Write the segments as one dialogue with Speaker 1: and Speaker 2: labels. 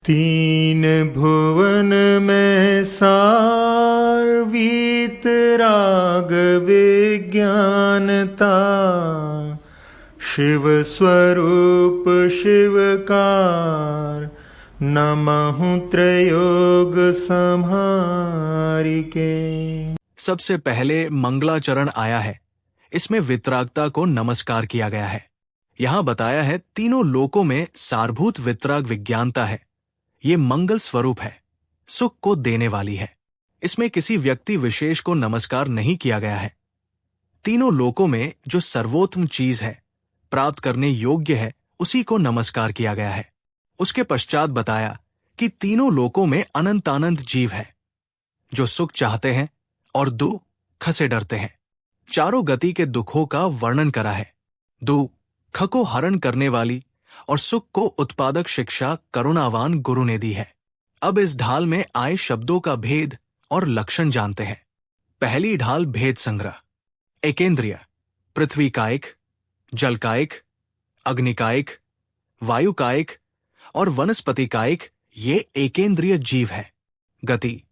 Speaker 1: तीन भुवन में सार वीतराग विज्ञानता, शिव स्वरूप शिवकार, नमहु त्रयोग संहारिके।
Speaker 2: सबसे पहले मंगलाचरण आया है। इसमें वितरागता को नमस्कार किया गया है। यहाँ बताया है तीनों लोकों में सारभूत वितराग विज्ञानता है। ये मंगल स्वरूप है, सुख को देने वाली है। इसमें किसी व्यक्ति विशेष को नमस्कार नहीं किया गया है। तीनों लोकों में जो सर्वोत्तम चीज है, प्राप्त करने योग्य है, उसी को नमस्कार किया गया है। उसके पश्चात बताया कि तीनों लोकों में अनंतानंत जीव है, जो सुख चाहते हैं और दुख से डरते हैं। चारों गति के दुखों का वर्णन करा है। दुख को हरण करने वाली और सुख को उत्पादक शिक्षा करुणावान गुरु ने दी है। अब इस ढाल में आए शब्दों का भेद और लक्षण जानते हैं। पहली ढाल भेद संग्रह। एकेंद्रिय, पृथ्वी कायिक, जल कायिक, अग्नि कायिक, वायु कायिक और वनस्पति कायिक ये एकेंद्रिय जीव है। गति,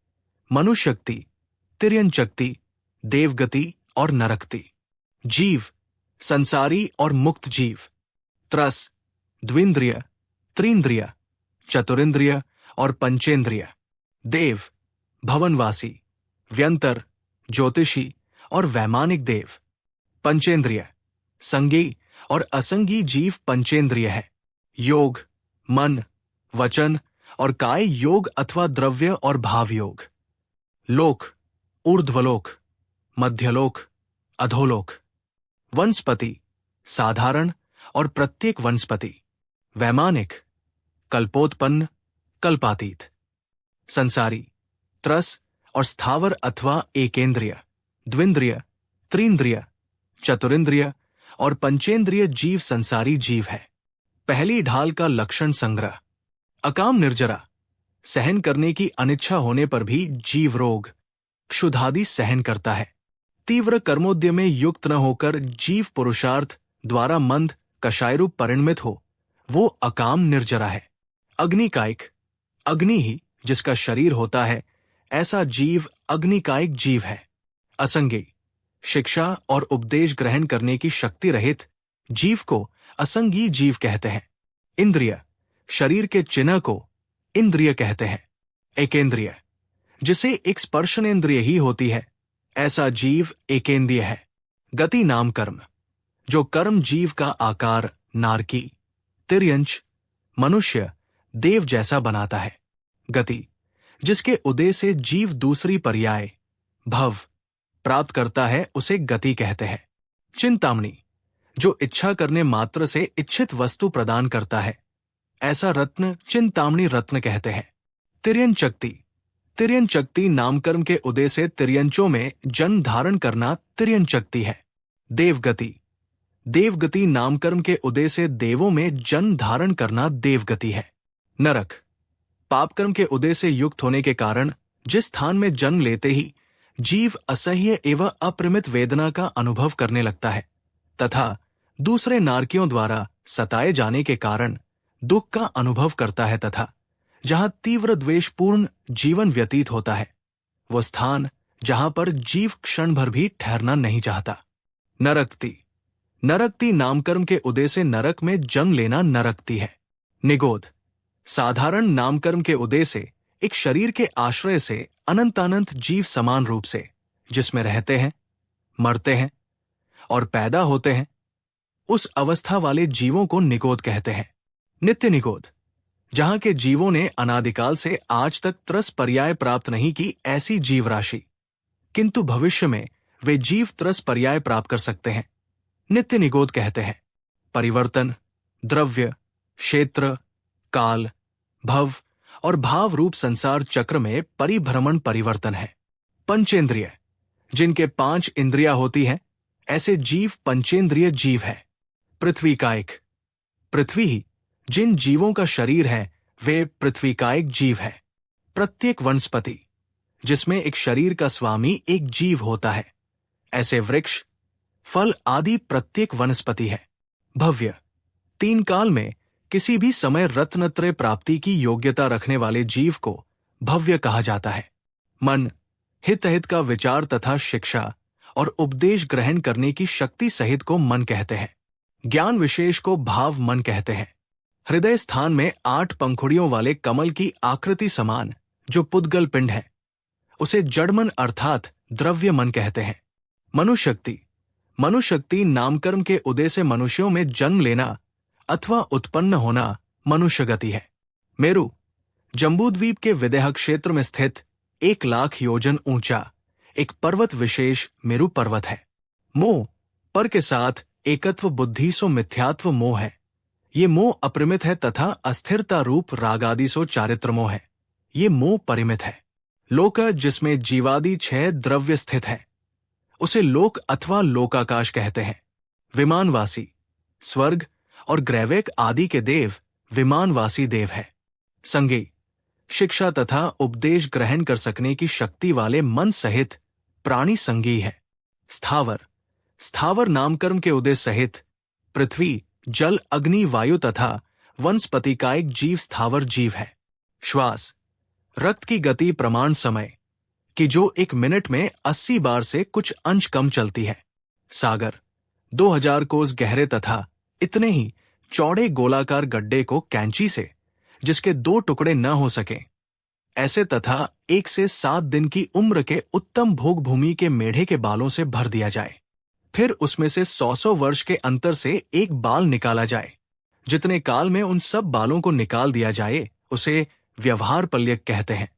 Speaker 2: मनुष्यक्ति, तिर्यंचक्ति, देवगति और नरकति। जीव, संसारी और मुक्त जीव। त्रस, द्विंद्रिय, त्रिंद्रिय, चतुरिंद्रिय और पंचेंद्रिय। देव, भवनवासी, व्यंतर, ज्योतिषी और वैमानिक देव। पंचेंद्रिय, संगी और असंगी जीव पंचेंद्रिय है। योग, मन, वचन और काय योग अथवा द्रव्य और भाव योग। लोक, ऊर्ध्वलोक, मध्यलोक, अधोलोक। वनस्पति, साधारण और प्रत्येक वनस्पति। वैमानिक, कल्पोत्पन्न, कल्पातीत। संसारी, त्रस और स्थावर अथवा एकेंद्रिय, द्विंद्रिय, त्रिंद्रिय, चतुरिंद्रिय और पंचेंद्रिय जीव संसारी जीव है। पहली ढाल का लक्षण संग्रह। अकाम निर्जरा, सहन करने की अनिच्छा होने पर भी जीव रोग, क्षुधादि सहन करता है। तीव्र कर्मोद्य में युक्त न होकर जीव पुरुषार्थ द्वारा मंद कषायरूप परिणमित हो, वो अकाम निर्जरा है। अग्निकायिक, अग्नि ही जिसका शरीर होता है, ऐसा जीव अग्निकायिक जीव है। असंगी, शिक्षा और उपदेश ग्रहण करने की शक्ति रहित जीव को असंगी जीव कहते हैं। इंद्रिय, शरीर के चिन्ह को इंद्रिय कहते हैं। एकेंद्रिय, जिसे एक स्पर्शनेंद्रिय ही होती है, ऐसा जीव एकेंद्रिय है। गति नाम कर्म, जो कर्म जीव का आकार नारकी, तिर्यंच, मनुष्य, देव जैसा बनाता है। गति, जिसके उदय से जीव दूसरी पर्याय भव प्राप्त करता है, उसे गति कहते हैं। चिंतामणि, जो इच्छा करने मात्र से इच्छित वस्तु प्रदान करता है, ऐसा रत्न चिंतामणि रत्न कहते हैं। तिर्यंचक्ति, तिर्यंचक्ति नामकर्म के उदय से तिर्यंचों में जन्म धारण करना तिर्यंचक्ति है। देवगति, देवगति नामकर्म के उदय से देवों में जन्म धारण करना देवगति है। नरक, पापकर्म के उदय से युक्त होने के कारण जिस स्थान में जन्म लेते ही जीव असह्य एवं अप्रमित वेदना का अनुभव करने लगता है तथा दूसरे नारकियों द्वारा सताए जाने के कारण दुख का अनुभव करता है तथा जहां तीव्र द्वेषपूर्ण जीवन व्यतीत होता है, वो स्थान जहां पर जीव क्षण भर भी ठहरना नहीं चाहता। नरकति, नरकति नामकर्म के उदय से नरक में जन्म लेना नरकति है। निगोद, साधारण नामकर्म के उदय से एक शरीर के आश्रय से अनंतानंत जीव समान रूप से जिसमें रहते हैं, मरते हैं और पैदा होते हैं, उस अवस्था वाले जीवों को निगोद कहते हैं। नित्य निगोद, जहां के जीवों ने अनादिकाल से आज तक त्रस पर्याय प्राप्त नहीं की ऐसी जीव राशि, किंतु भविष्य में वे जीव त्रस पर्याय प्राप्त कर सकते हैं, नित्य निगोद कहते हैं। परिवर्तन, द्रव्य, क्षेत्र, काल, भव और भाव रूप संसार चक्र में परिभ्रमण परिवर्तन है। पंचेंद्रिय, जिनके 5 इंद्रियां होती हैं, ऐसे जीव पंचेंद्रिय जीव है। पृथ्वी कायिक, पृथ्वी ही जिन जीवों का शरीर है, वे पृथ्वीकायिक जीव है। प्रत्येक वनस्पति, जिसमें एक शरीर का स्वामी एक जीव होता है, ऐसे वृक्ष, फल आदि प्रत्येक वनस्पति है। भव्य, 3 काल में किसी भी समय रत्नत्रय प्राप्ति की योग्यता रखने वाले जीव को भव्य कहा जाता है। मन, हित का विचार तथा शिक्षा और उपदेश ग्रहण करने की शक्ति सहित को मन कहते हैं। ज्ञान विशेष को भाव मन कहते हैं। हृदय स्थान में 8 पंखुड़ियों वाले कमल की आकृति समान जो पुद्गल पिंड है, उसे जड़मन अर्थात द्रव्य मन कहते हैं। मनुशक्ति नामकर्म के उदय से मनुष्यों में जन्म लेना अथवा उत्पन्न होना मनुष्य गति है। मेरु, जम्बूद्वीप के विदेह क्षेत्र में स्थित 1,00,000 योजन ऊंचा एक पर्वत विशेष मेरु पर्वत है। मोह, पर के साथ एकत्व बुद्धि सो मिथ्यात्व मोह है। ये मोह अपरिमित है तथा अस्थिरता रूप रागादि सो चारित्र मोह है। ये मोह परिमित है। लोक, जिसमें जीवादि 6 द्रव्य स्थित है, उसे लोक अथवा लोकाकाश कहते हैं। विमानवासी, स्वर्ग और ग्रैवेक आदि के देव विमानवासी देव है। संज्ञेय, शिक्षा तथा उपदेश ग्रहण कर सकने की शक्ति वाले मन सहित प्राणी संज्ञेय है। स्थावर नामकर्म के उदय सहित पृथ्वी, जल, अग्नि, वायु तथा वनस्पति का एक जीव स्थावर जीव है। श्वास, रक्त की गति प्रमाण समय कि जो 1 मिनट में 80 बार से कुछ अंश कम चलती है। सागर, 2000 कोस गहरे तथा इतने ही चौड़े गोलाकार गड्ढे को कैंची से, जिसके 2 टुकड़े न हो सके, ऐसे तथा 1 से 7 दिन की उम्र के उत्तम भोग भूमि के मेढ़े के बालों से भर दिया जाए। फिर उसमें से 100 वर्ष के अंतर से एक बाल निकाला जाए। जितने काल में उन सब बालों को निकाल दिया जाए उसे व्यवहार पल्य कहते हैं।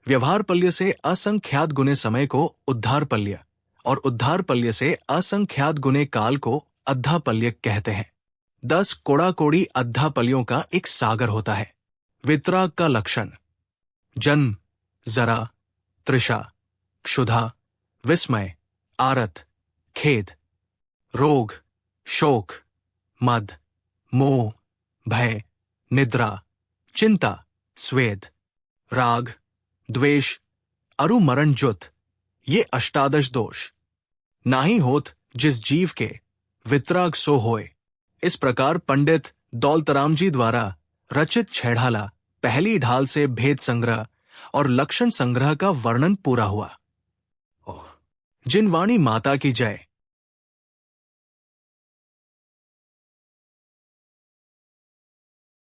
Speaker 2: व्यवहार पल्य से असंख्यात गुने समय को उद्धार पल्य और उद्धार पल्य से असंख्यात गुने काल को अद्धा पल्य कहते हैं। 10 कोड़ा-कोड़ी अद्धा पल्यों का एक सागर होता है। वितराग का लक्षण: जन्म, जरा, तृषा, क्षुधा, विस्मय, आरत, खेद, रोग, शोक, मद, मोह, भय, निद्रा, चिंता, स्वेद, राग, द्वेष, अरु मरण जुत, ये 18 दोष नाही होत जिस जीव के वितराग सो होए। इस प्रकार पंडित दौलतराम जी द्वारा रचित छेड़ाला पहली ढाल से भेद संग्रह और लक्षण संग्रह का वर्णन पूरा हुआ। जिन वाणी माता की जय।